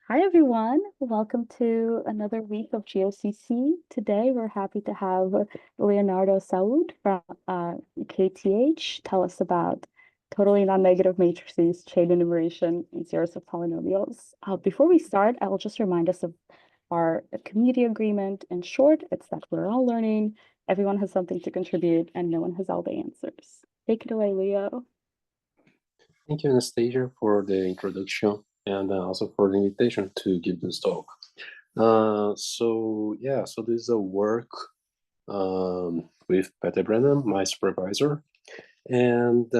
Hi, everyone. Welcome to another week of GOCC. Today, we're happy to have Leonardo Saud from KTH tell us about totally non-negative matrices, chain enumeration, and series of polynomials. Before we start, I will just remind us of our community agreement. In short, it's that we're all learning, everyone has something to contribute, and no one has all the answers. Take it away, Leo. Thank you, Anastasia, for the introduction and also for the invitation to give this talk. So this is a work with Peter Brennan, my supervisor. And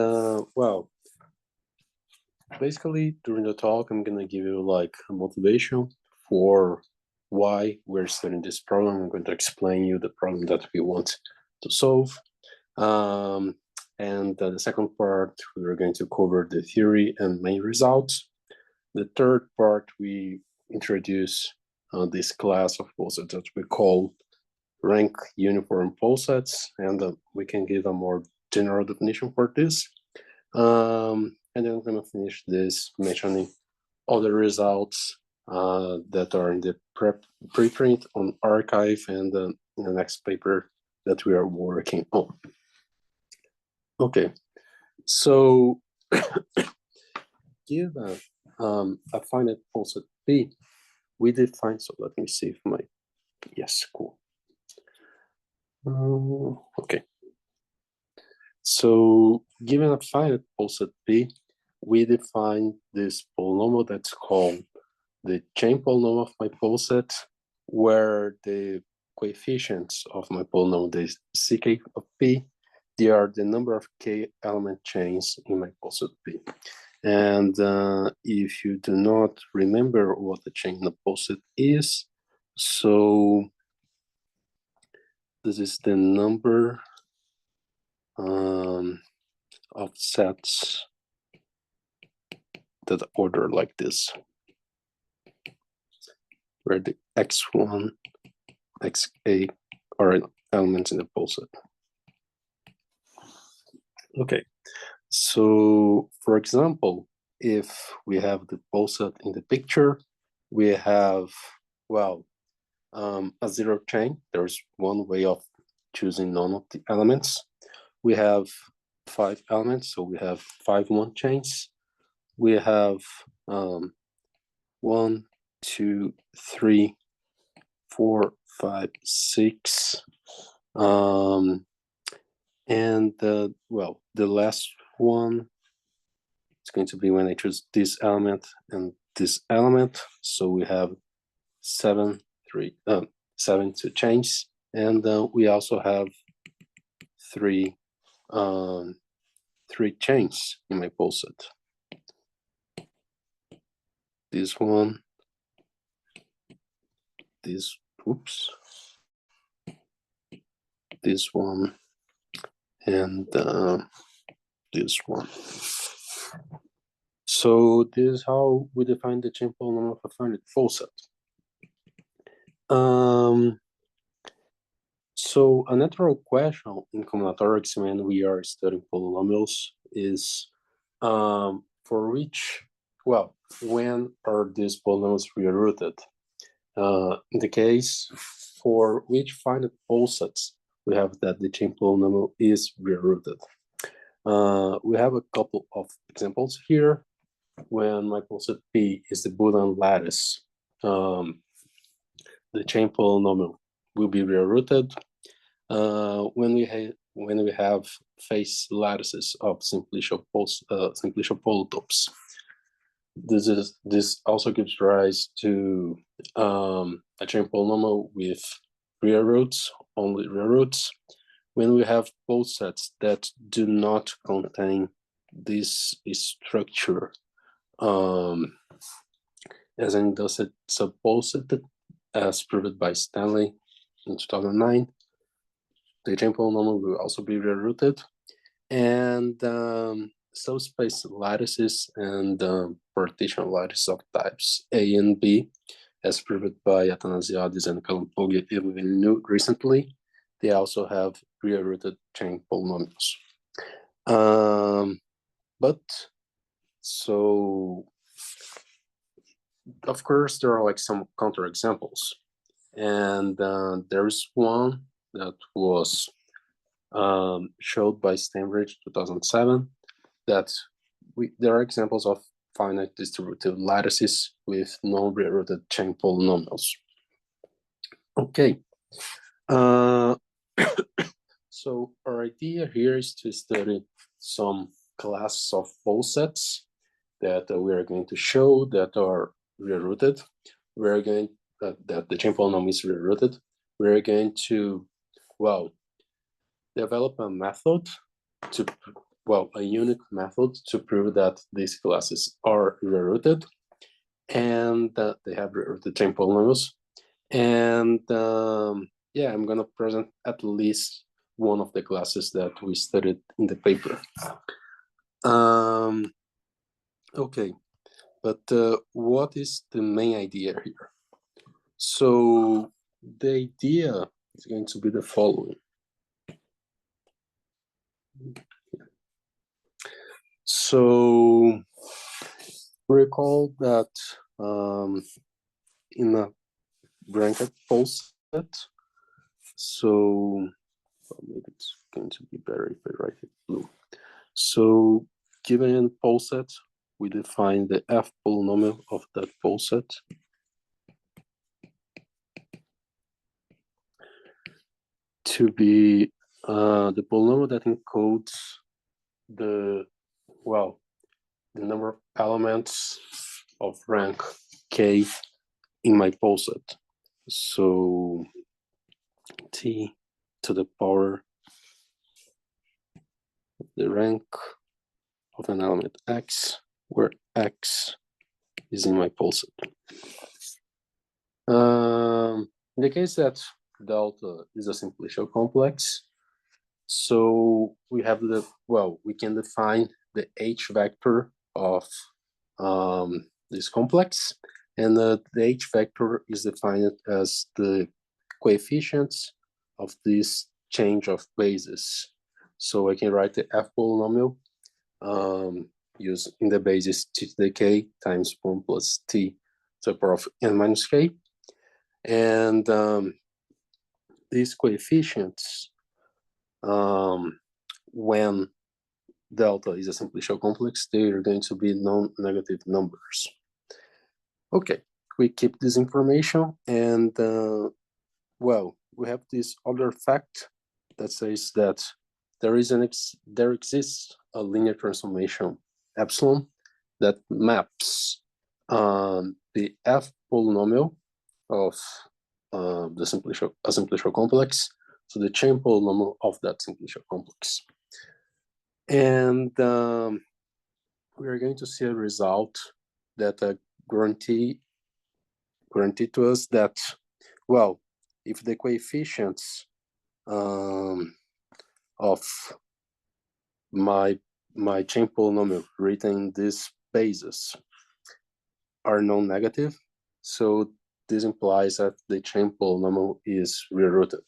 basically during the talk, I'm gonna give you like a motivation for why we're studying this problem. I'm going to explain you the problem that we want to solve. And the second part, we're going to cover the theory and main results. The third part, we introduce this class of posets that we call rank uniform posets, and we can give a more general definition for this. And then I'm going to finish this mentioning all the results that are in the preprint on arXiv and in the next paper that we are working on. Okay, so given a finite poset P, we define, so let me see if my, yes, cool. Okay. So given a finite poset P, we define this polynomial that's called the chain polynomial of my poset, where the coefficients of my polynomial, the ck of P, they are the number of k element chains in my poset P. And if you do not remember what the chain of poset is, so this is the number of sets that order like this, where the x1, xa are elements in the poset. Okay, so for example, if we have the poset in the picture, we have, well, a zero chain. There's one way of choosing none of the elements. We have 5 elements, so we have 5 one chains. We have 1, 2, 3, 4, 5, 6. And well, the last one is going to be when I choose this element and this element. So we have 7 two chains, and we also have 3 chains in my poset. This one, this, oops, this one, and this one. So this is how we define the chain polynomial of a finite poset. So a natural question in combinatorics when we are studying polynomials is for which, well, when are these polynomials real-rooted? In the case for which finite posets we have that the chain polynomial is real-rooted. We have a couple of examples here. When my poset P is the Boolean lattice, the chain polynomial will be real-rooted. When we have face lattices of simplicial polytopes, this also gives rise to a chain polynomial with real roots, only real roots. When we have posets that do not contain this structure, as in the subposet as proved by Stanley in 2009, the chain polynomial will also be real-rooted, and subspace lattices and partition lattices of types A and B, as proved by Athanasiadis and Kalampogi even new recently, they also have real-rooted chain polynomials. But so of course, there are like some counterexamples. And there is one that was showed by Stanbridge 2007 that there are examples of finite distributive lattices with non-rooted chain polynomials. Okay. So our idea here is to study some classes of posets that we are going to show that are real-rooted. We're going that the chain polynomial is real-rooted. We're going to, well, develop a method to, well, a unique method to prove that these classes are real-rooted and that they have real-rooted chain polynomials. And yeah, I'm gonna present at least one of the classes that we studied in the paper. Okay, but what is the main idea here? So the idea is going to be the following. So recall that in a bracket poset, so maybe it's going to be better if I write it blue. So given poset, we define the F polynomial of that poset to be the polynomial that encodes the, well, the number of elements of rank k in my poset. So t to the power of the rank of an element x, where x is in my poset. In the case that delta is a simplicial complex, so we have the, well, we can define the h vector of this complex, and the h vector is defined as the coefficients of this change of bases. So I can write the F polynomial using the basis t to the k times 1 plus t to the power of n minus k. And these coefficients, when delta is a simplicial complex, they are going to be non-negative numbers. Okay, we keep this information, and well, we have this other fact that says that there exists a linear transformation epsilon that maps the F polynomial of a simplicial complex to the chain polynomial of that simplicial complex. And we are going to see a result that guarantee to us that, well, if the coefficients of my chain polynomial written in this basis are non-negative, so this implies that the chain polynomial is real-rooted.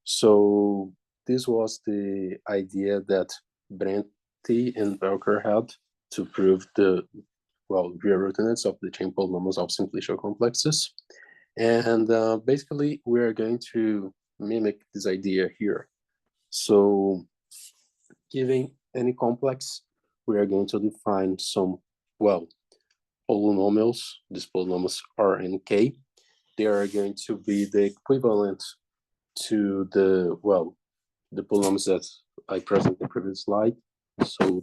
So this was the idea that Brenti and Welker had to prove the, well, real-rootedness of the chain polynomials of simplicial complexes. And basically, we are going to mimic this idea here. So given any complex, we are going to define some, well, polynomials. These polynomials are and k. They are going to be the equivalent to the, well, the polynomials that I presented in the previous slide. So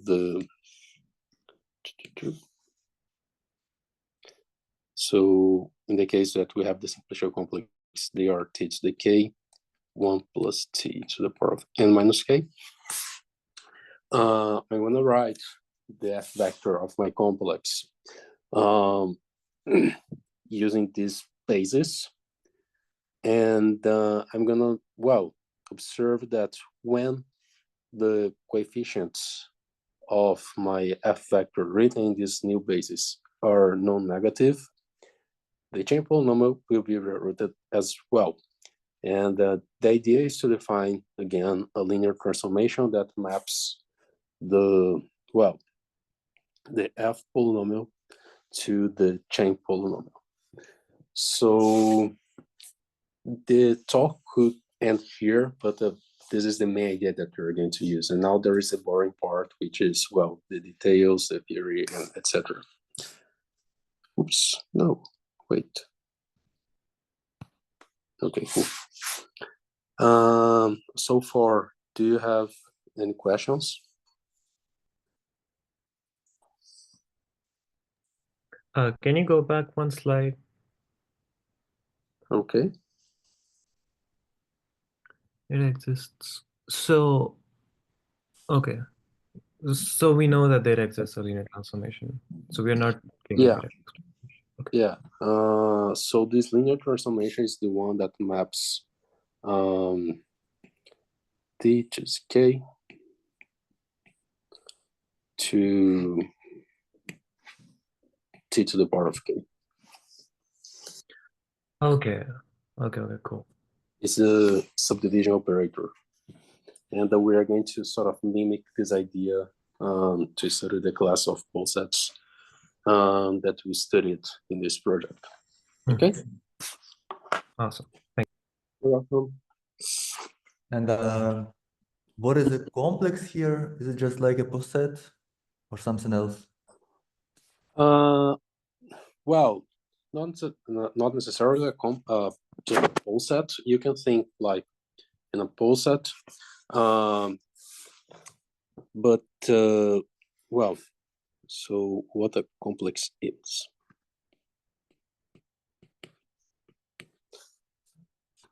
so in the case that we have the simplicial complex, they are t to the k, 1 plus t to the power of n minus k. I'm going to write the F vector of my complex using this basis. And I'm going to, well, observe that when the coefficients of my F vector written in this new basis are non-negative, the chain polynomial will be real-rooted as well. And the idea is to define, again, a linear transformation that maps the, well, the F polynomial to the chain polynomial. So the talk could end here, but this is the main idea that we're going to use. And now there is a boring part, which is, well, the details, the theory, and etc. Oops, no, wait. Okay, cool. So far, do you have any questions? Can you go back one slide? Okay. It exists. So, okay. So we know that there exists a linear transformation. So we are not getting Yeah. it. Okay. Yeah. So this linear transformation is the one that maps t to k to t to the power of k. Okay. Okay, cool. It's a subdivision operator. And we are going to sort of mimic this idea to study the class of posets that we studied in this project. Okay? Awesome. You're welcome. And what is the complex here? Is it just like a poset or something else? Well, not necessarily just a poset. You can think like in a poset, but well, so what a complex is.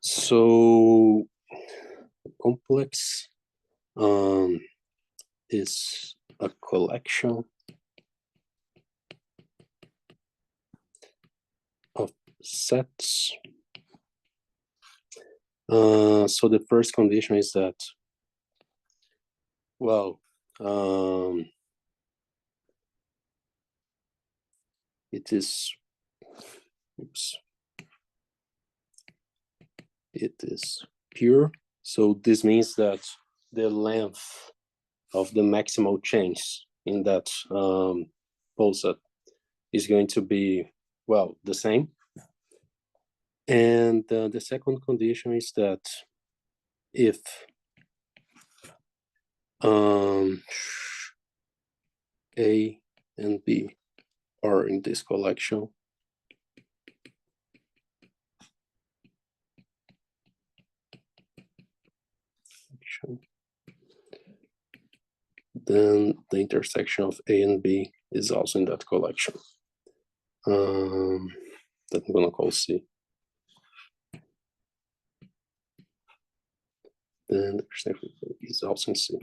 So complex is a collection of sets. So the first condition is that, well, it is, oops, it is pure. So this means that the length of the maximal change in that poset is going to be, well, the same. And the second condition is that if A and B are in this collection, then the intersection of A and B is also in that collection. That I'm gonna call C. Then the intersection is also in C.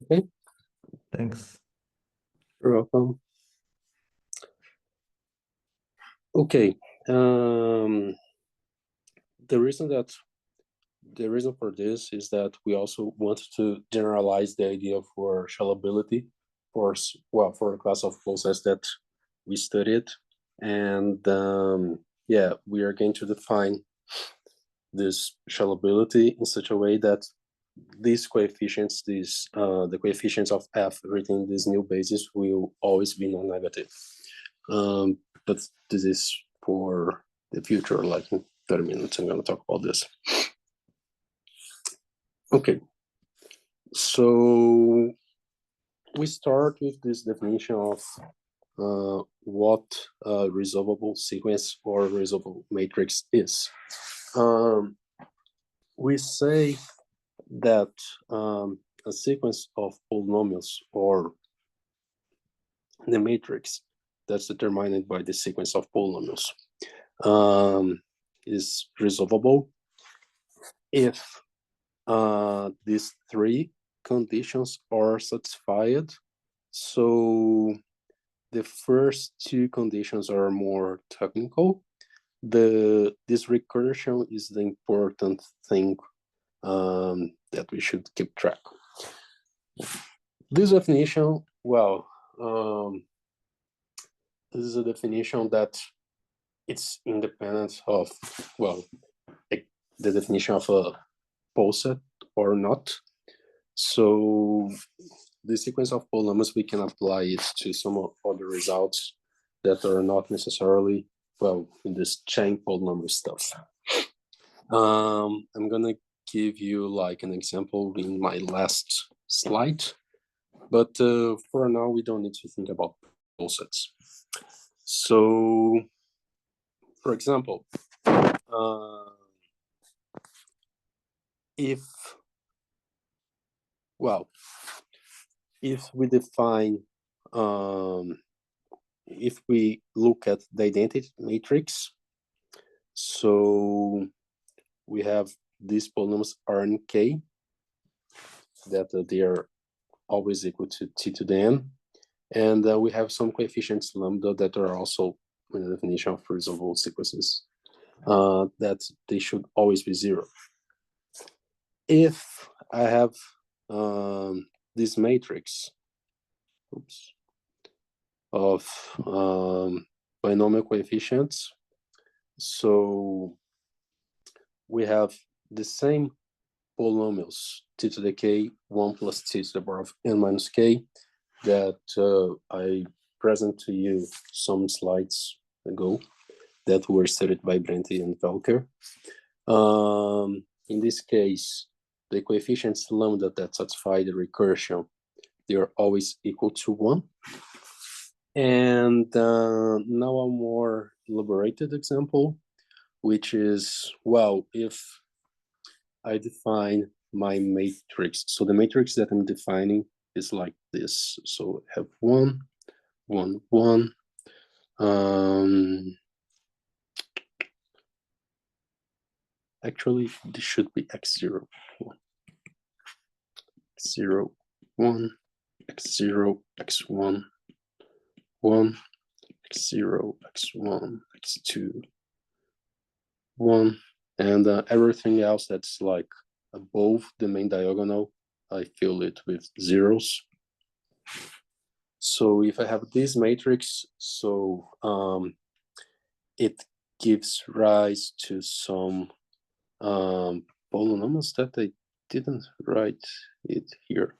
Okay. Thanks. You're welcome. Okay. The reason for this is that we also want to generalize the idea for shellability for a class of posets that we studied, and yeah, we are going to define this shellability in such a way that these coefficients, the coefficients of f written in this new basis will always be non-negative. But this is for the future, like in 30 minutes, I'm going to talk about this. Okay, so we start with this definition of what a resolvable sequence or resolvable matrix is. We say that a sequence of polynomials or the matrix that's determined by the sequence of polynomials is resolvable if these three conditions are satisfied. So the first two conditions are more technical. This recursion is the important thing that we should keep track. This definition, well, this is a definition that it's independent of, well, the definition of a poset or not. So the sequence of polynomials, we can apply it to some other results that are not necessarily, well, in this chain polynomial stuff. I'm gonna give you like an example in my last slide, but for now, we don't need to think about posets. So, for example, if we define, if we look at the identity matrix, so we have these polynomials R and K, that they are always equal to T to the N, and we have some coefficients lambda that are also in the definition of resolvable sequences, that they should always be 0. If I have this matrix, of binomial coefficients, so we have the same polynomials, t to the k, 1 plus t to the power of n minus k, that I present to you some slides ago that were studied by Brenti and Welker. In this case, the coefficients lambda that satisfy the recursion, they are always equal to 1. And now a more elaborated example, which is, well, if I define my matrix, so the matrix that I'm defining is like this. So I have 1, 1, 1. Actually, this should be x0, 1, x0, 1, x0, x1, 1, x0, x1, x2, 1, and everything else that's like above the main diagonal, I fill it with zeros. So if I have this matrix, so it gives rise to some polynomials that I didn't write it here.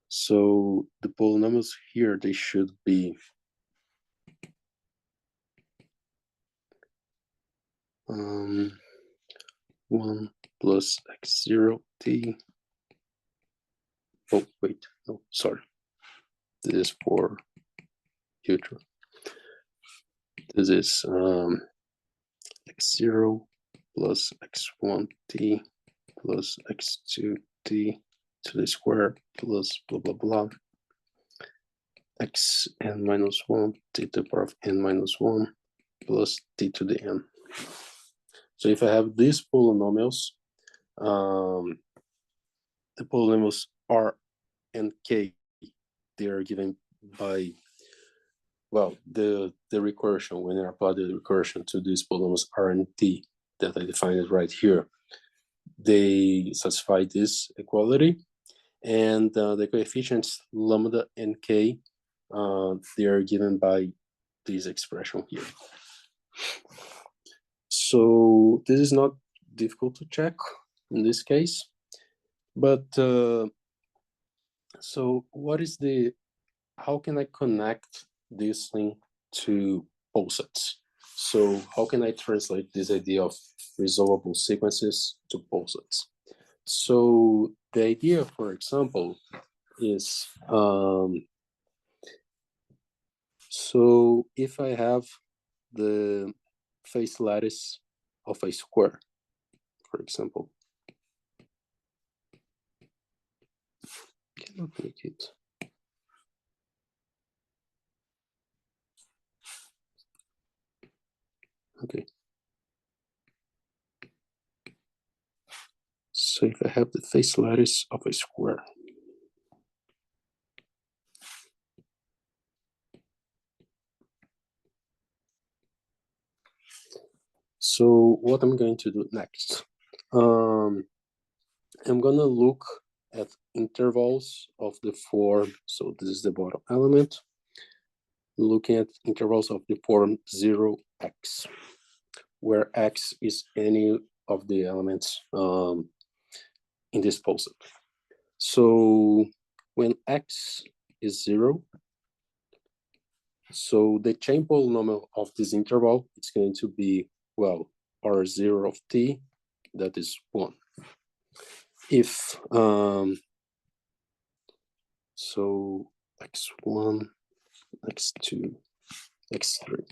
So the polynomials here, they should be one plus x0 t. Oh wait, no, sorry. This is for future. This is x0 plus x1 t plus x2 t to the square plus blah blah blah x n minus 1 t to the power of n minus 1 plus t to the n. So if I have these polynomials, the polynomials R and K, they are given by, well, the recursion, when I apply the recursion to these polynomials R and T that I defined right here, they satisfy this equality, and the coefficients lambda and K, they are given by this expression here. So this is not difficult to check in this case, but so what is the, how can I connect this thing to posets? So how can I translate this idea of resolvable sequences to posets? So the idea, for example, is, so if I have the face lattice of a square, for example, cannot make it. Okay. So if I have the face lattice of a square, so what I'm going to do next, I'm gonna look at intervals of the form. So this is the bottom element. Looking at intervals of the form 0x, where x is any of the elements in this poset. So when x is 0, so the chain polynomial of this interval is going to be, well, R0 of t, that is 1. If, so x1, x2, x3.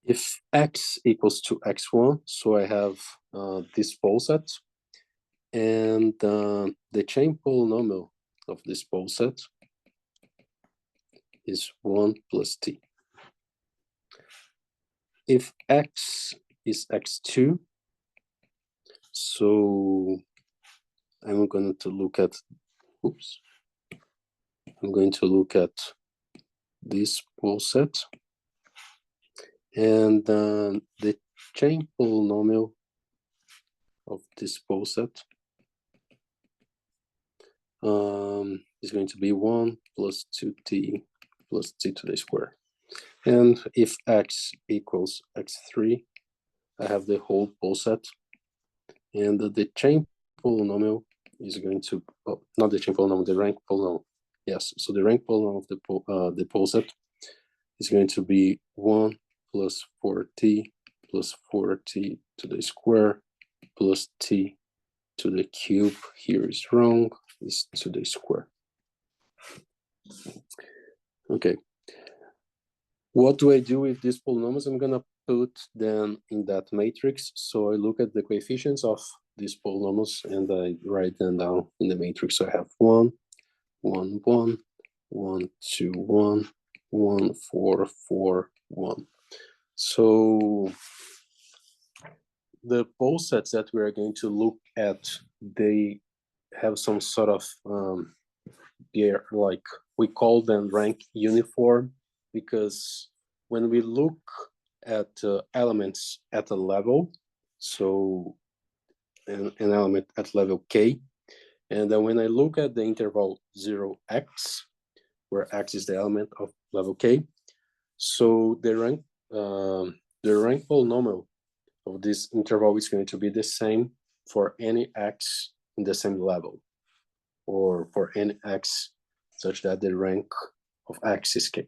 If x equals to x1, so I have this poset, and the chain polynomial of this poset is 1 plus t. If x is x2, so I'm going to look at, oops, I'm going to look at this poset, and the chain polynomial of this poset is going to be 1 plus 2t plus t to the square. And if x equals x3, I have the whole poset, and the chain polynomial is going to, oh, not the chain polynomial, the rank polynomial. Yes, so the rank polynomial of the poset is going to be 1 plus 4t plus 4t to the square plus t to the cube. Here is wrong, is to the square. Okay. What do I do with these polynomials? I'm gonna put them in that matrix. So I look at the coefficients of these polynomials and I write them down in the matrix. So I have 1, 1, 1, 1, 2, 1, 1, 4, 4, 1. So the posets that we are going to look at, they have some sort of, they're like, we call them rank uniform, because when we look at elements at a level, so an element at level k, and then when I look at the interval 0x, where x is the element of level k, so the rank polynomial of this interval is going to be the same for any x in the same level, or for any x such that the rank of x is k.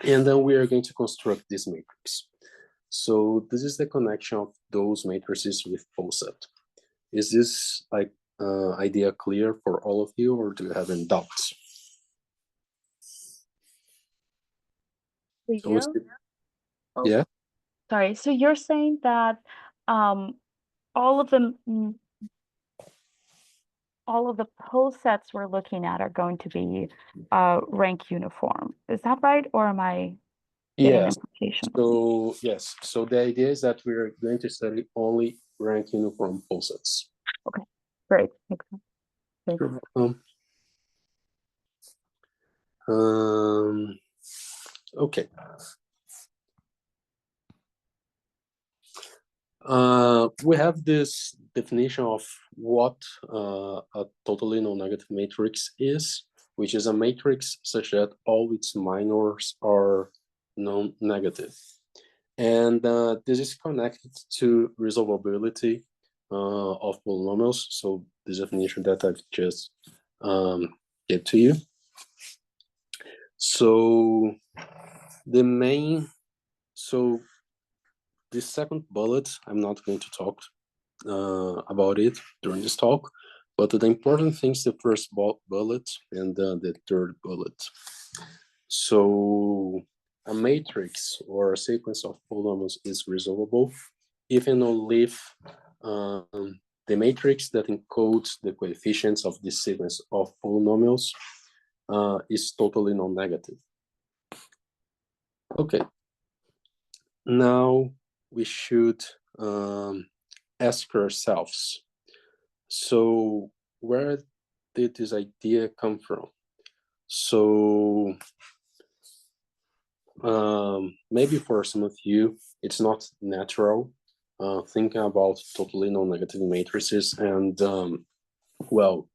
And then we are going to construct this matrix. So this is the connection of those matrices with poset. Is this like idea clear for all of you, or do you have any doubts? Yeah. Oh, yeah. sorry. So you're saying that all of the posets we're looking at are going to be rank uniform. Is that right? Or am I getting Yes. implication? So yes. So the idea is that we're going to study only rank uniform posets. Okay. Great. Makes sense. Thanks. You're welcome. Okay. We have this definition of what a totally non-negative matrix is, which is a matrix such that all its minors are non-negative. And this is connected to resolvability of polynomials. So this definition that I've just gave to you. So the main, so this second bullet, I'm not going to talk about it during this talk, but the important thing is the first bullet and the third bullet. So a matrix or a sequence of polynomials is resolvable if and only if the matrix that encodes the coefficients of this sequence of polynomials is totally non-negative. Okay. Now we should ask ourselves, so where did this idea come from? So maybe for some of you, it's not natural thinking about totally non-negative matrices and, well,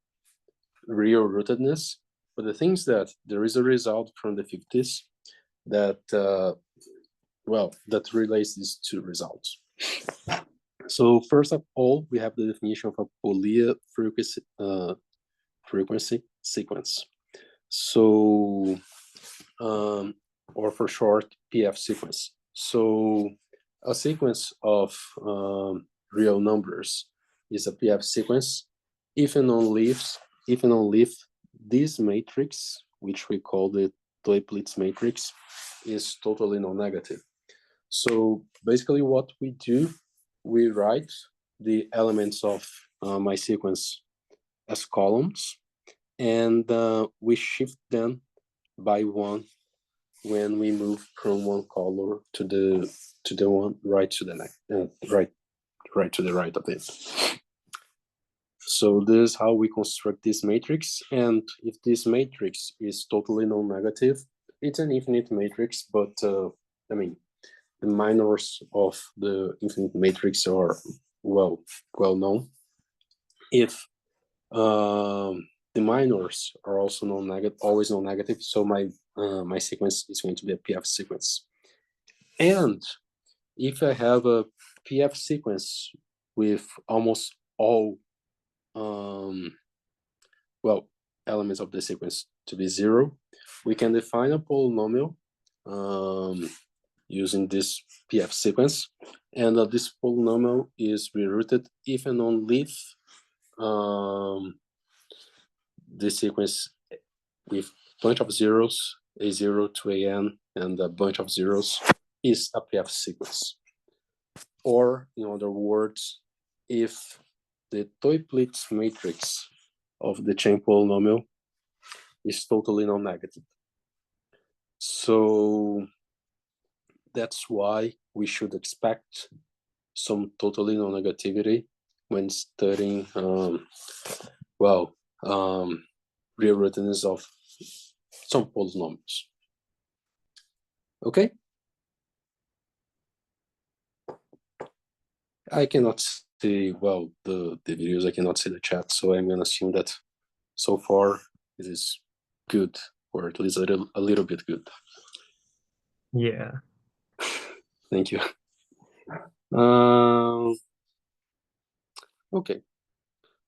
real rootedness. But the thing is that there is a result from the 50s that, well, that relates these two results. So first of all, we have the definition of a Polya frequency sequence. So, or for short, PF sequence. So a sequence of real numbers is a PF sequence if and only if this matrix, which we call the Toeplitz matrix, is totally non-negative. So basically what we do, we write the elements of my sequence as columns, and we shift them by one when we move from one column to the one right to the next, right to the right of it. So this is how we construct this matrix, and if this matrix is totally non-negative, it's an infinite matrix, but I mean, the minors of the infinite matrix are well known. If the minors are also non-negative, always non-negative, so my sequence is going to be a PF sequence. And if I have a PF sequence with almost all elements of the sequence to be 0, we can define a polynomial using this PF sequence, and this polynomial is rerooted if and only if the sequence with a bunch of zeros, a0 to an, and a bunch of zeros is a PF sequence. Or, in other words, if the Toeplitz matrix of the chain polynomial is totally non-negative. So that's why we should expect some totally non-negativity when studying real rootedness of some polynomials. Okay? I cannot see, well, the videos, I cannot see the chat, so I'm gonna assume that so far it is good, or at least a little bit good. Yeah. Thank you. Okay,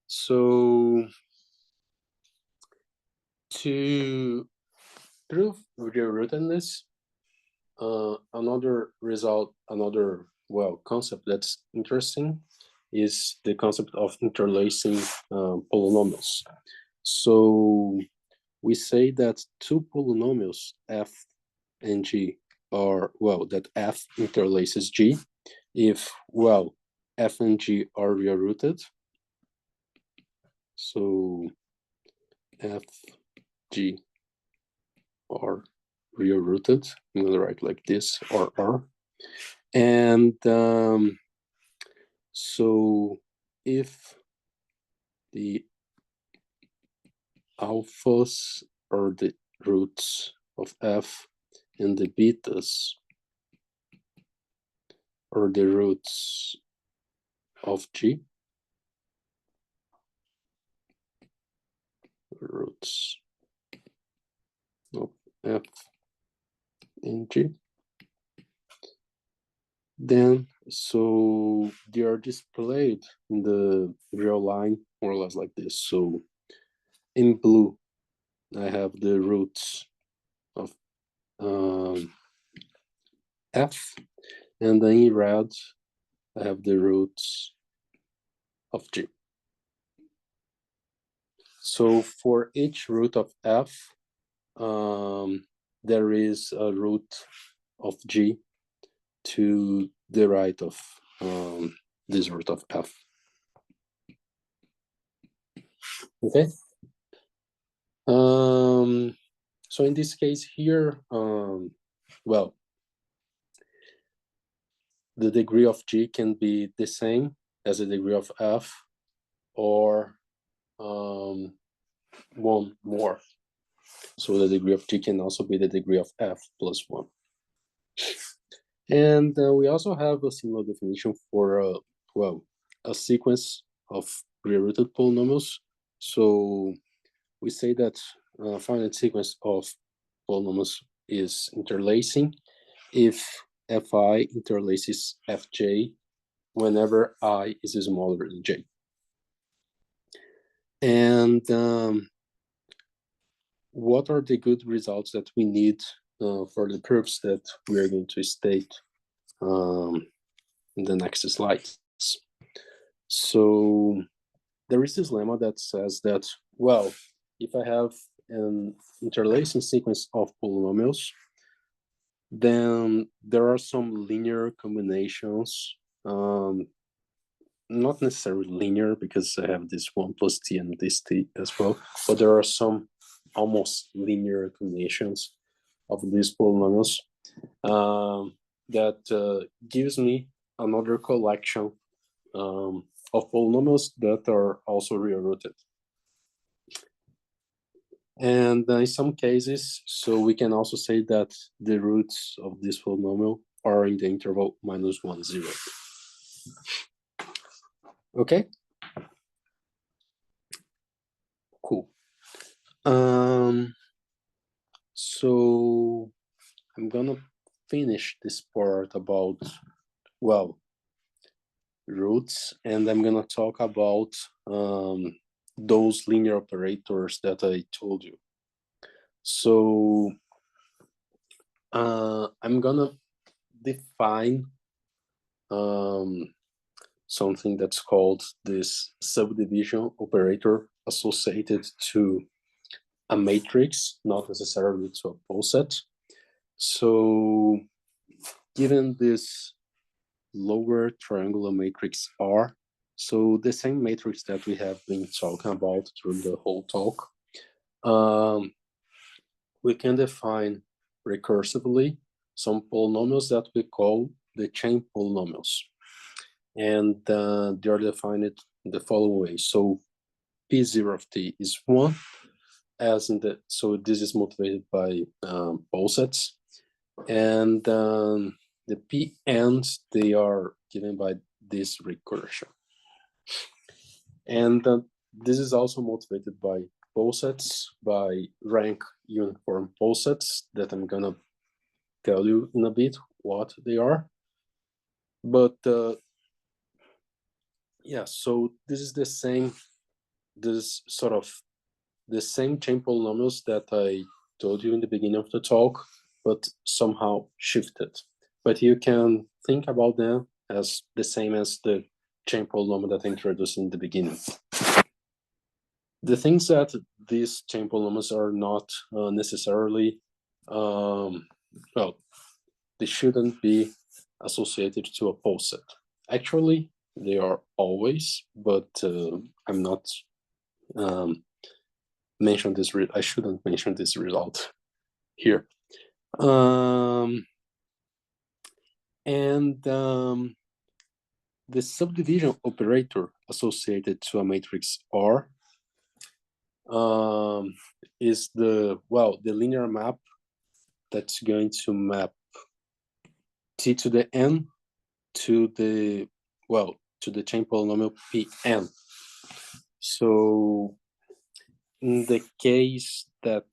so to prove real rootedness, another concept that's interesting is the concept of interlacing polynomials. So we say that two polynomials, f and g, are, that f interlaces g if, f and g are real rooted. So f, g are real rooted. I'm going to write like this, or r. And so if the alphas are the roots of f and the betas are the roots of g, roots of f and g, then so they are displayed in the real line more or less like this. So in blue, I have the roots of f, and then in red, I have the roots of g. So for each root of f, there is a root of g to the right of this root of f. Okay. So in this case here, the degree of g can be the same as the degree of f, or one more. So the degree of g can also be the degree of f plus 1. And we also have a similar definition for a sequence of real-rooted polynomials. So we say that a finite sequence of polynomials is interlacing if fi interlaces fj whenever I is smaller than j. And what are the good results that we need for the proofs that we are going to state in the next slides? So there is this lemma that says that, well, if I have an interlacing sequence of polynomials, then there are some linear combinations, not necessarily linear because I have this 1 plus t and this t as well, but there are some almost linear combinations of these polynomials that gives me another collection of polynomials that are also real rooted. And in some cases, so we can also say that the roots of this polynomial are in the interval -1, 0. Okay? Cool. So I'm gonna finish this part about, well, roots, and I'm gonna talk about those linear operators that I told you. So I'm gonna define something that's called this subdivision operator associated to a matrix, not necessarily to a poset. So given this lower triangular matrix R, so the same matrix that we have been talking about through the whole talk, we can define recursively some polynomials that we call the chain polynomials. And they are defined the following way. So P0 of t is 1, as in the, so this is motivated by posets. And the P ends, they are given by this recursion. And this is also motivated by posets, by rank uniform posets that I'm gonna tell you in a bit what they are. But yeah, so this is the same, this sort of the same chain polynomials that I told you in the beginning of the talk, but somehow shifted. But you can think about them as the same as the chain polynomial that I introduced in the beginning. The things that these chain polynomials are not necessarily, well, they shouldn't be associated to a poset. Actually, they are always, but I'm not mention this. I shouldn't mention this result here. The subdivision operator associated to a matrix R is the, well, the linear map that's going to map t to the n to the, well, to the chain polynomial Pn. So in the case that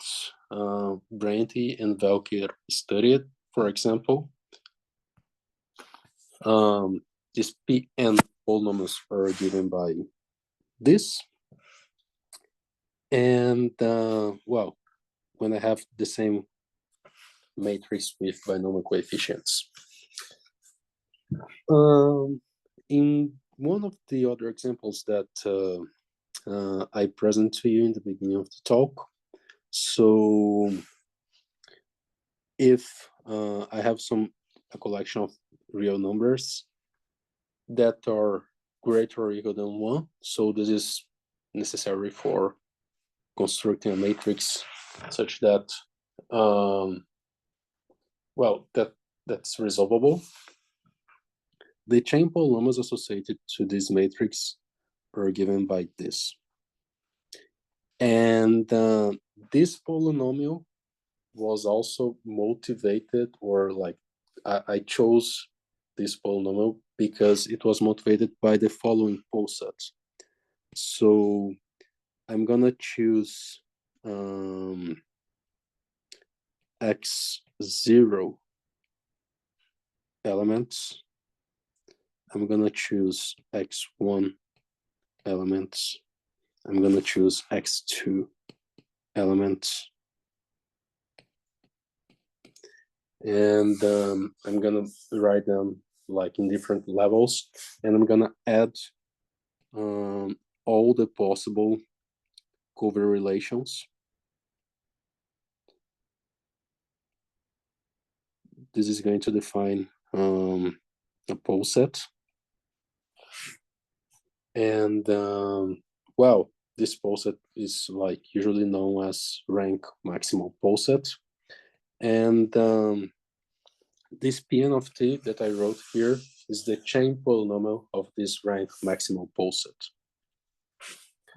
Brenti and Welker studied, for example, these Pn polynomials are given by this. And well, when I have the same matrix with binomial coefficients. In one of the other examples that I present to you in the beginning of the talk, so if I have a collection of real numbers that are greater or equal than 1, so this is necessary for constructing a matrix such that, well, that's resolvable. The chain polynomials associated to this matrix are given by this. And this polynomial was also motivated, or like I chose this polynomial because it was motivated by the following posets. So I'm gonna choose x0 elements I'm gonna choose x1 elements. I'm gonna choose x2 elements. And I'm gonna write them like in different levels, and I'm gonna add all the possible cover relations. This is going to define a poset. And well, this poset is like usually known as rank maximal poset. And this Pn of t that I wrote here is the chain polynomial of this rank maximal poset.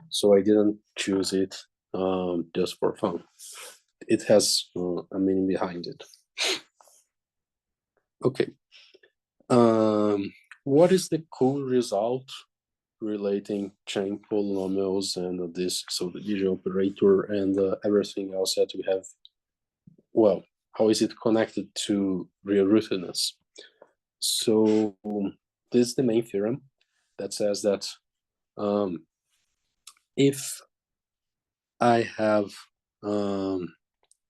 So I didn't choose it just for fun. It has a meaning behind it. Okay. What is the cool result relating chain polynomials and this subdivision operator and everything else that we have? Well, how is it connected to real rootedness? So this is the main theorem that says that if I have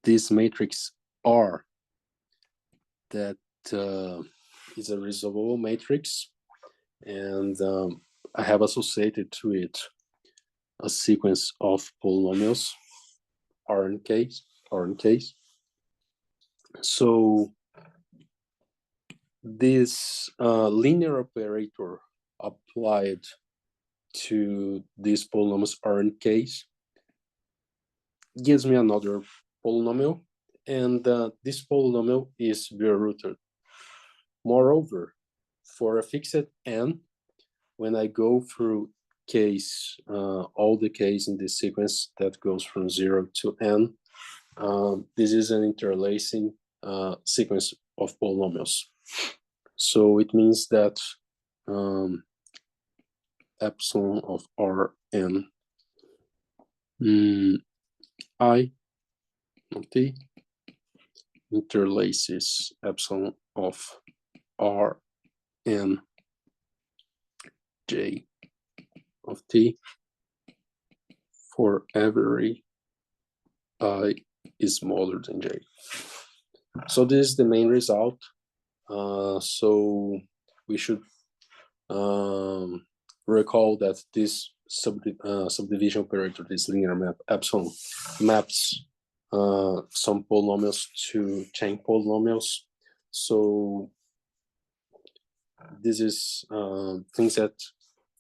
this matrix R that is a resolvable matrix, and I have associated to it a sequence of polynomials, R and Ks. So this linear operator applied to these polynomials R and Ks gives me another polynomial, and this polynomial is real-rooted. Moreover, for a fixed n, when I go through case, all the case in this sequence that goes from 0 to n, this is an interlacing sequence of polynomials. So it means that epsilon of Rn I of t interlaces epsilon of Rn j of t for every I is smaller than j. So this is the main result. So we should recall that this subdivision operator, this linear map epsilon, maps some polynomials to chain polynomials. So this is things that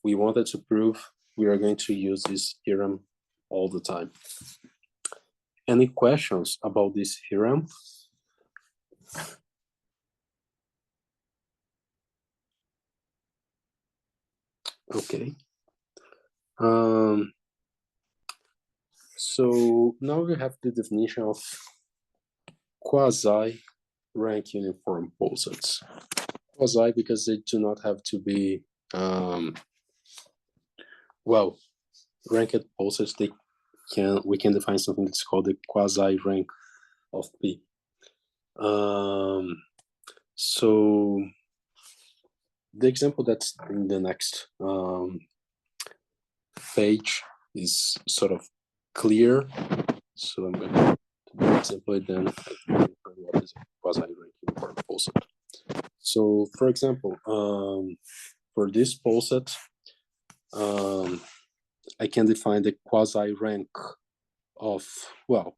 we wanted to prove. We are going to use this theorem all the time. Any questions about this theorem? Okay. So now we have the definition of quasi-rank uniform posets. Quasi because they do not have to be well, ranked posets. We can define something that's called the quasi-rank of P. So the example that's in the next page is sort of clear. So I'm going to do an example then what is a quasi-rank uniform poset. So for example, for this poset, I can define the quasi-rank of, well,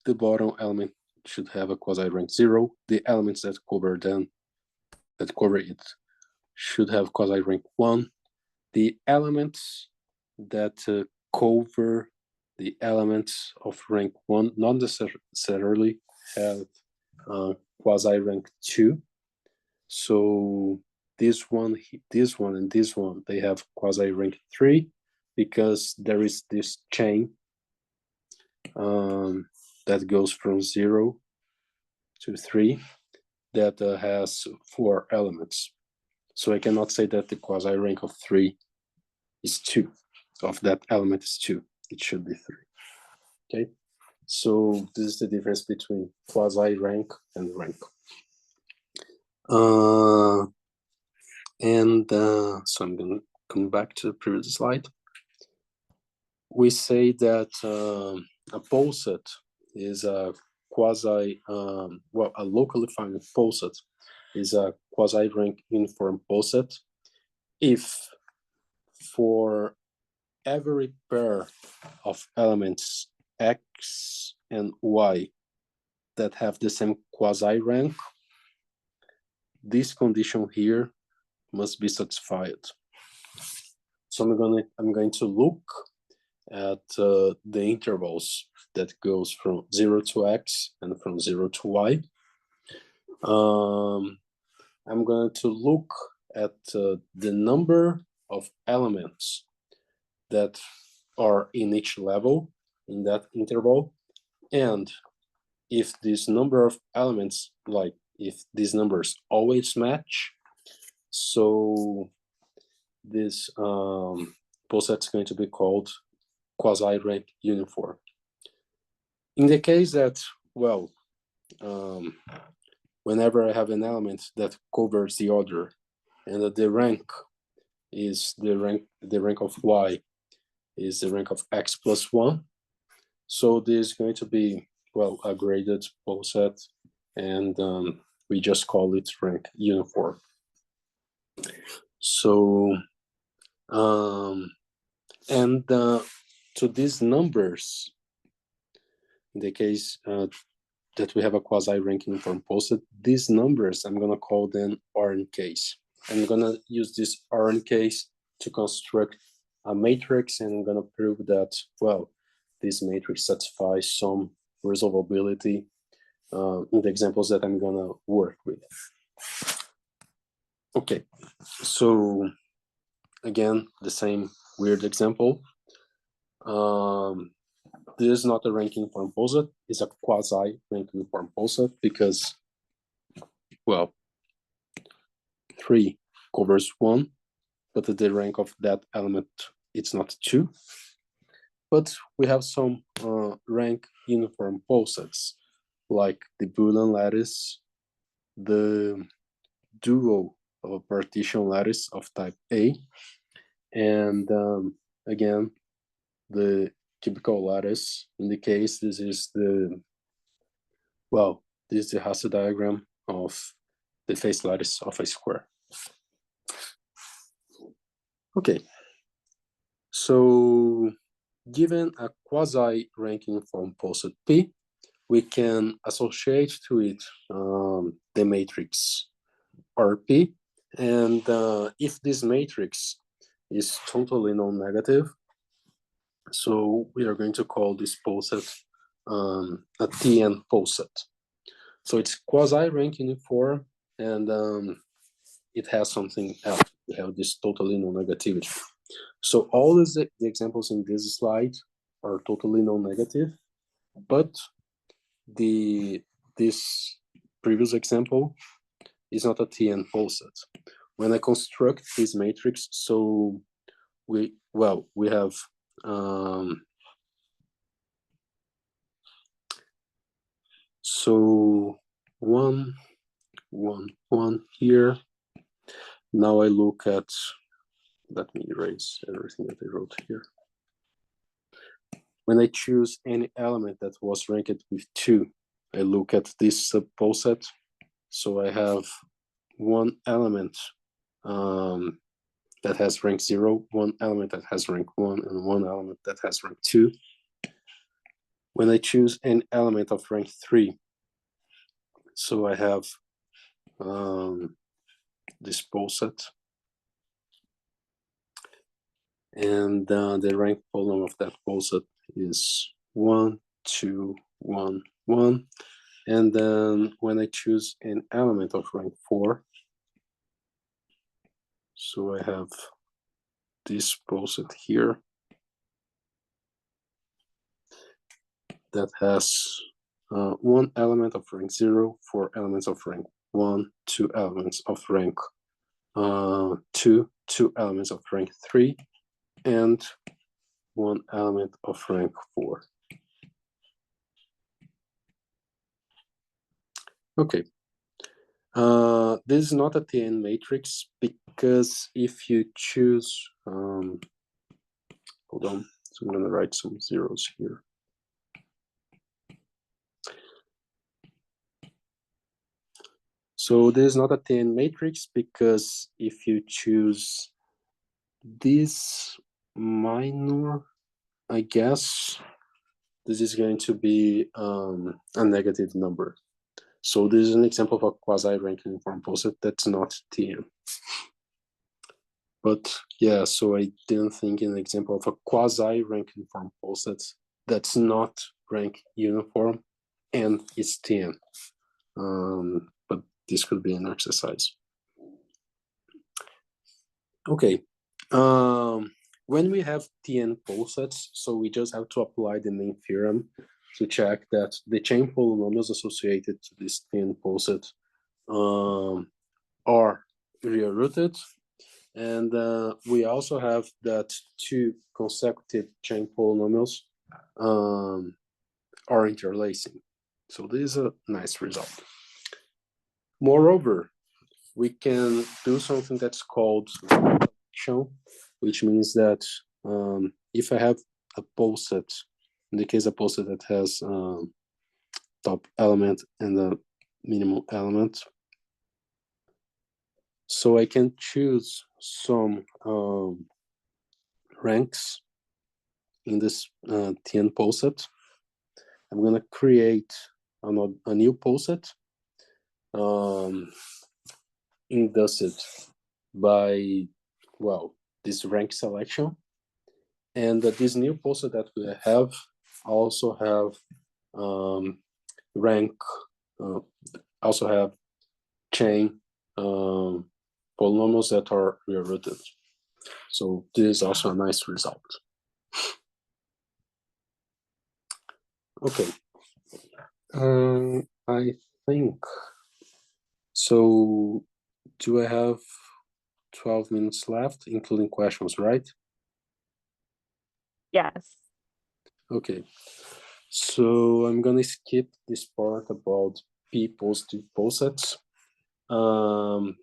the bottom element should have a quasi-rank 0. The elements that cover it should have quasi-rank 1. The elements that cover the elements of rank 1 not necessarily have quasi-rank 2. So this one, and this one, they have quasi-rank 3 because there is this chain that goes from 0 to 3 that has 4 elements. So I cannot say that the quasi-rank of 3 is 2. Of that element is 2. It should be 3. Okay. So this is the difference between quasi-rank and rank. And so I'm going to come back to the previous slide. We say that a poset is a quasi, well, a locally defined poset is a quasi-rank uniform poset if for every pair of elements x and y that have the same quasi-rank, this condition here must be satisfied. So I'm going to look at the intervals that goes from 0 to x and from 0 to y. I'm going to look at the number of elements that are in each level in that interval, and if this number of elements, like if these numbers always match, so this poset is going to be called quasi-rank uniform. In the case that, well, whenever I have an element that covers the other, and that the rank is the rank of y is the rank of x plus 1, so this is going to be, well, a graded poset, and we just call it rank uniform. So and to these numbers, in the case that we have a quasi-rank uniform poset, these numbers, I'm going to call them RNKs. I'm going to use this RNKs to construct a matrix, and I'm going to prove that, well, this matrix satisfies some resolvability in the examples that I'm going to work with. Okay, so again, the same weird example. This is not a rank uniform poset, it's a quasi-rank uniform poset because, well, 3 covers 1, but the rank of that element, it's not 2. But we have some rank uniform posets, like the Boolean lattice, the dual of a partition lattice of type A, and again, the cubical lattice. In the case, this is the, well, this is the Hasse diagram of the face lattice of a square. Okay, so given a quasi-rank uniform poset P, we can associate to it the matrix RP, and if this matrix is totally non-negative, so we are going to call this poset a TN poset. So it's quasi-rank uniform, and it has something else. We have this totally non-negativity. So all the examples in this slide are totally non-negative, but this previous example is not a TN poset. When I construct this matrix, so we have so 1, 1, 1 here. Now I look at, let me erase everything that I wrote here. When I choose any element that was ranked with 2, I look at this subposet. So I have one element that has rank 0, one element that has rank 1, and one element that has rank 2. When I choose an element of rank 3, so I have this poset, and the rank polynomial of that poset is 1, 2, 1, 1. And then when I choose an element of rank 4, so I have this poset here that has one element of rank 0, 4 elements of rank 1, 2 elements of rank 2, 2 elements of rank 3, and 1 element of rank 4. Okay, This is not a TN matrix because if you choose, hold on, so I'm gonna write some zeros here. So this is not a TN matrix because if you choose this minor, I guess this is going to be a negative number. So this is an example of a quasi-ranking uniform poset that's not TN. But yeah, so I didn't think an example of a quasi-rank uniform poset that's not rank uniform and is TN. But this could be an exercise. Okay. When we have TN posets, so we just have to apply the main theorem to check that the chain polynomials associated to this TN poset are real rooted. And we also have that two consecutive chain polynomials are interlacing. So this is a nice result. Moreover, we can do something that's called selection, which means that if I have a poset, in the case a poset that has top element and a minimum element, so I can choose some ranks in this TN poset. I'm gonna create a new poset induced by, well, this rank selection. And this new poset that we have also have rank, also have chain polynomials that are real rooted. So this is also a nice result. Okay. I think, so do I have 12 minutes left, including questions, right? Yes. Okay. So I'm gonna skip this part about P positive posets. Well,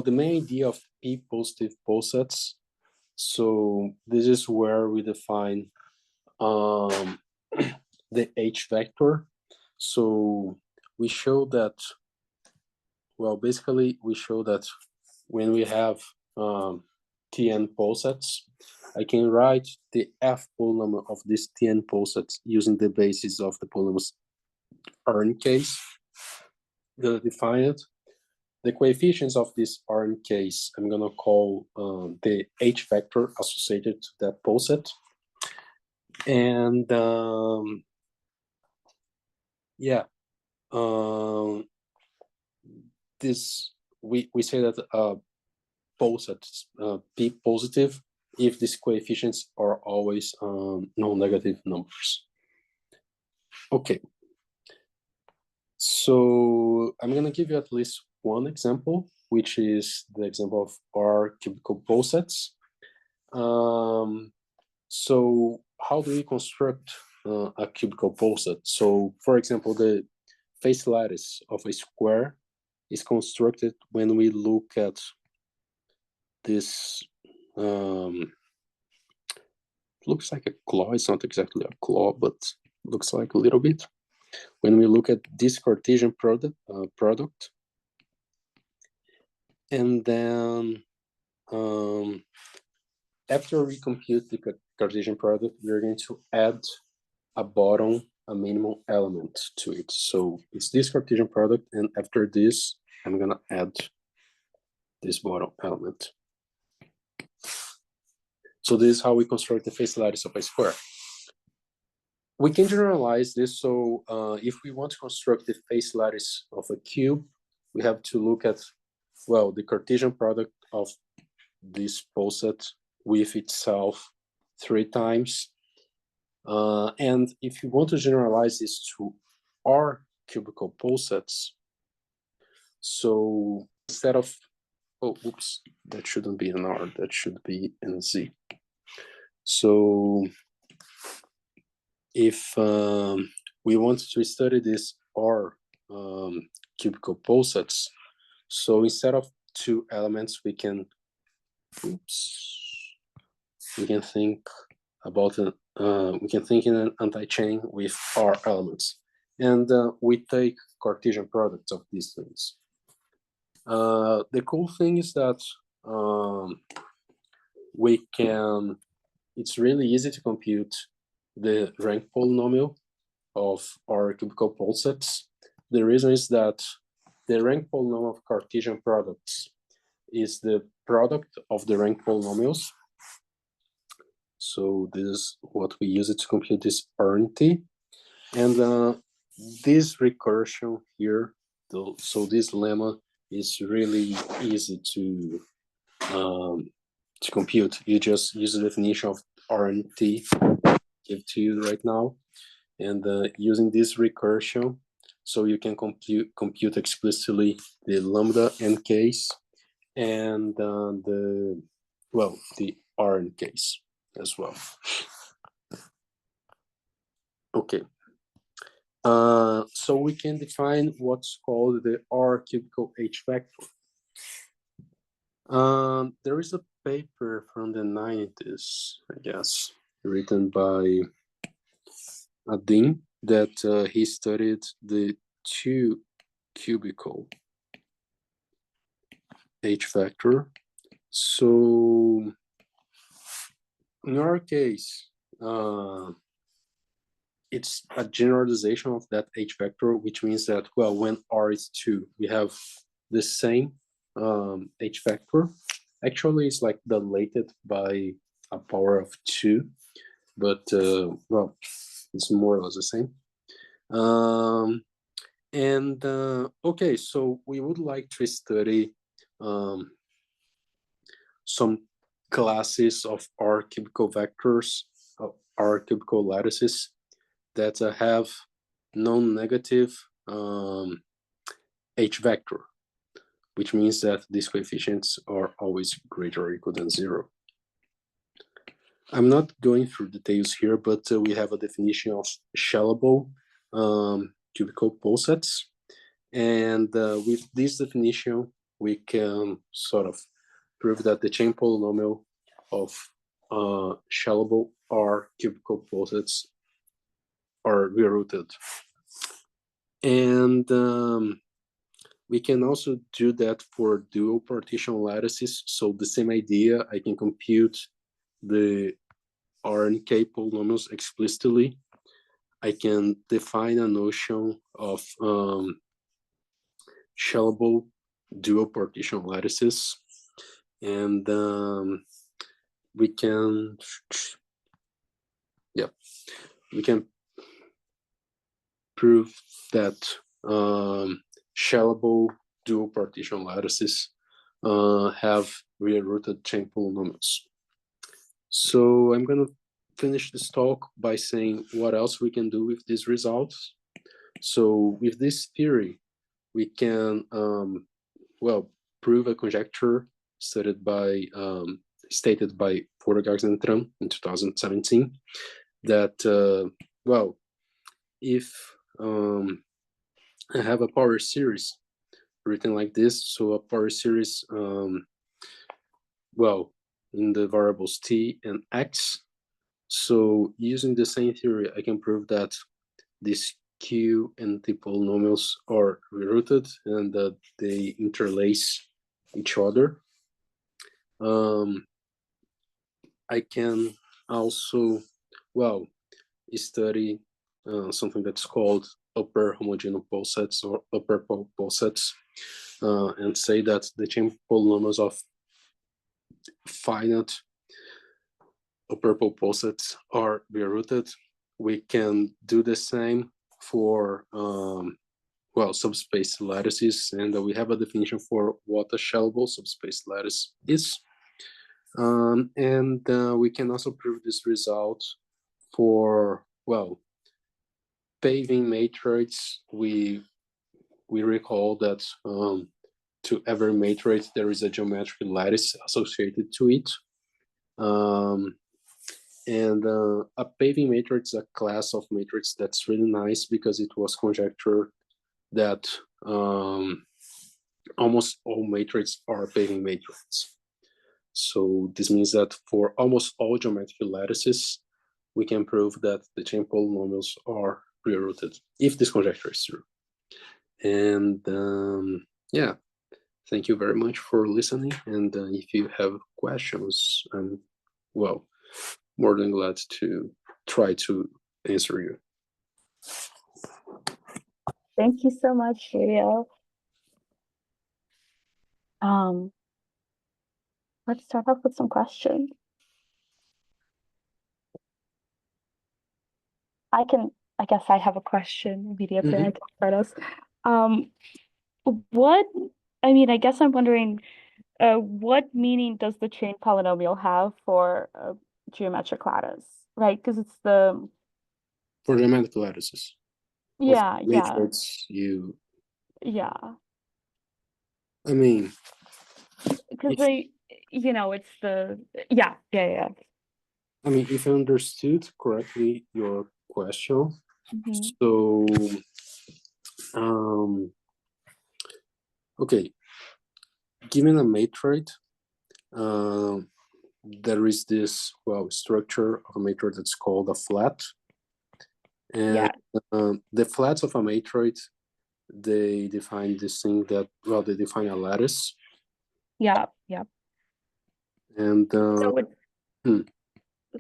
the main idea of P positive posets, so this is where we define the H vector. So we show that, well, basically we show that when we have TN posets, I can write the F polynomial of this TN posets using the basis of the polynomials Rn case. I'm gonna define it. The coefficients of this Rn case, I'm gonna call the H vector associated to that poset. And yeah, this we say that posets P positive if these coefficients are always non-negative numbers. Okay. So I'm gonna give you at least one example, which is the example of R cubical posets. So how do we construct a cubical poset? So for example, the face lattice of a square is constructed when we look at this, looks like a claw. It's not exactly a claw, but looks like a little bit. When we look at this Cartesian product, and then after we compute the Cartesian product, we're going to add a minimum element to it. So it's this Cartesian product, and after this, I'm gonna add this bottom element. So this is how we construct the face lattice of a square. We can generalize this. So if we want to construct the face lattice of a cube, we have to look at, well, the Cartesian product of this poset with itself 3 times. And if you want to generalize this to R cubical posets, so instead of, oh, oops, that shouldn't be an R, that should be in Z. So if we want to study this R cubical posets. So instead of two elements, we can think about we can think in an anti-chain with R elements, and we take Cartesian products of these things. The cool thing is that it's really easy to compute the rank polynomial of our cubical posets. The reason is that the rank polynomial of Cartesian products is the product of the rank polynomials. So this is what we use it to compute this Brenti. And this recursion here, so this lemma is really easy to compute. You just use the definition of Brenti give to you right now, and using this recursion, so you can compute explicitly the lambda n case and the Rn case as well. Okay. So we can define what's called the R cubical H vector. There is a paper from the 90s, I guess, written by Adin that he studied the two cubical H vector. So in our case, it's a generalization of that H vector, which means that, well, when R is 2, we have the same H vector. Actually, it's like dilated by a power of 2, but well, it's more or less the same. Okay, so we would like to study some classes of R cubical vectors, R cubical lattices that have non-negative H vector, which means that these coefficients are always greater or equal than 0. I'm not going through details here, but we have a definition of shellable cubical posets. And with this definition, we can sort of prove that the chain polynomial of shellable R cubical posets are real-rooted. And we can also do that for dual partition lattices. So the same idea, I can compute the R and K polynomials explicitly. I can define a notion of shellable dual partition lattices, and we can prove that shellable dual partition lattices have real-rooted chain polynomials. So I'm going to finish this talk by saying what else we can do with these results. So with this theory, we can, well, prove a conjecture stated by Forgax and Tram in 2017 that, well, if I have a power series written like this, so a power series, well, in the variables t and x. So using the same theory, I can prove that these q and t polynomials are real-rooted and that they interlace each other. I can also, well, study something that's called upper homogeneous posets or upper posets, and say that the chain polynomials of finite upper posets are real-rooted. We can do the same for well, subspace lattices, and we have a definition for what a shellable subspace lattice is. We can also prove this result for, well, paving matrix. We recall that to every matrix there is a geometric lattice associated to it. A paving matrix is a class of matrix that's really nice because it was conjectured that almost all matrices are paving matrices. So this means that for almost all geometric lattices, we can prove that the chain polynomials are pre-rooted, if this conjecture is true. And yeah, thank you very much for listening. And if you have questions, I'm, well, more than glad to try to answer you. Thank you so much, Leo. Let's start off with some questions. I guess I have a question immediately. I can start us. I guess I'm wondering, what meaning does the chain polynomial have for geometric lattice, right? Because it's the For geometric lattices. yeah, Matrix, you. yeah. I mean, Because it's the yeah. I mean, if I understood correctly your question, Mm-hmm. so okay, given a matrix, there is this structure of a matrix that's called a flat, and the flats of a matrix, they define this thing that they define a lattice. Yeah. And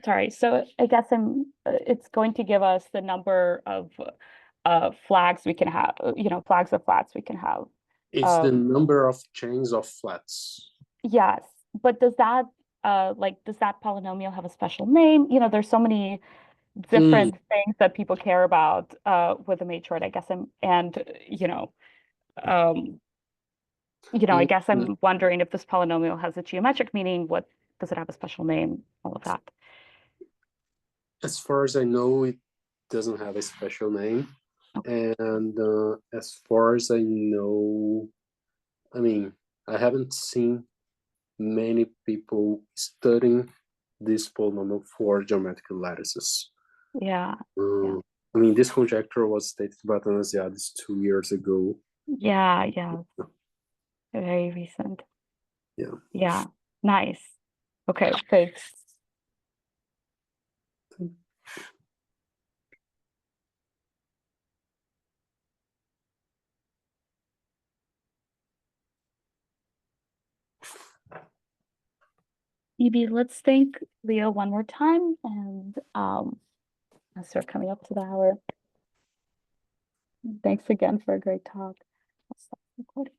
sorry. So I guess it's going to give us the number of flags we can have. Flags of flats we can have. It's the number of chains of flats. Yes, but does that polynomial have a special name? There's so many different things that people care about with a matrix, I guess. I guess I'm wondering if this polynomial has a geometric meaning. What does it have a special name? All of that. As far as I know, it doesn't have a special name. Okay. And as far as I know, I mean, I haven't seen many people studying this polynomial for geometric lattices. Yeah. I mean, this conjecture was stated by Athanasiadis 2 years ago. Yeah. Very recent. Yeah. Nice. Okay, thanks. Maybe let's thank Leo one more time, and as we're coming up to the hour. Thanks again for a great talk. I'll stop recording.